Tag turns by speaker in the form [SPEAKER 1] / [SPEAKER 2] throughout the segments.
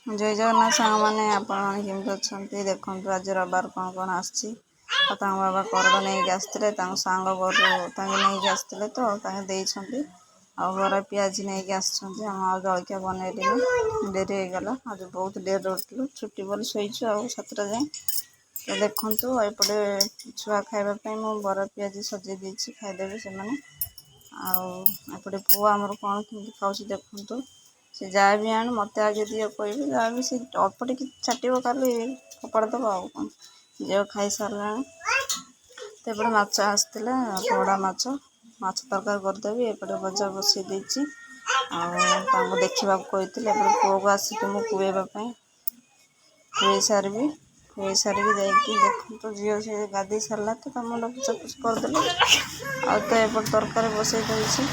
[SPEAKER 1] जय जगन्नाथ सांग मैंने आपमती अच्छा देखो आज रविवार कौन कौन आसी बाबा करड़ नहीं आसते सांग घर नहीं आसते तो देती आर पिज नहीं आम जलखिया बनैली डेरी होगला आज बहुत डेर उठलु छुट्टी बोली शोचु आ 7टा जाए तो देखु एपटे छुआ खावाई मुझे बर पिज सजे देती खाईदेवे से आपटे पुआ आमर कौन केमती खाऊँ देखु से जहाँ भी आने मत आगे दिए कह जहाँ भी से अल्प टे छाट खाली कपड़ दब आ जो खाई सारा तो एपटे माछ आसला बड़ा माछ माछ तरकारी करदेवी एपटे भजा बसई देती देखा कही पुओ को आसिक मुझे खुएबाई खुए सारी खुए सारिकी जाकि देखो झील से गाधे सारा तो मुंड पुछापुछ करदे तो एपट तरकारी बसई देती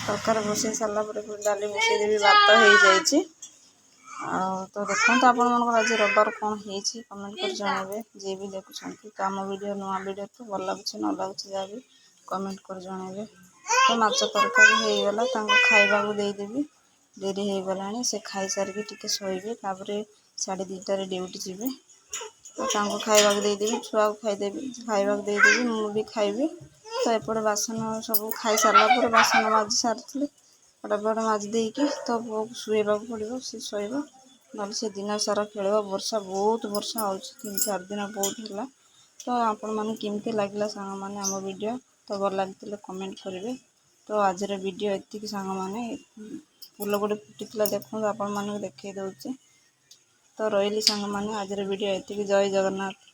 [SPEAKER 1] तरकारी बसई सारा डाली बसई देवी भात हो जाए तो देखो आपण मन आज रविवार कौन होती कमेंट कर जनइबे जी भी देखुं तो आम वीडियो नुआ वीडियो तो भल लगुच न लगुच जहाँ भी कमेंट कर जनइबे तो माछ तरकारी होगला खाइबा देदेवी डेरी हो गला से खाई सारिकी टिके शोबे तापर 2:30 ड्यूटी जीवे तो खाइबा देदेवी छुआ खाईदेवी खाइबा देदेवी मुझे खाइबी तो एपटे बासन सब खाई सारा बासन माजी सारी फटाफट माजी देकी तो पुओ को शुएबा पड़ो सी शोब ना से दिन सारा खेल वर्षा बहुत वर्षा हो 3-4 दिन बहुत है तो आपण मैंने केमती लगला सांग मैंने आम वीडियो तो भल लगे कमेंट करेंगे तो आज वीडियो एति सांग मैंने फूल गोटे फुटी देखो आपण मानक देखे दौचे तो रही सांग मैंने आज वीडियो एति जय जगन्नाथ।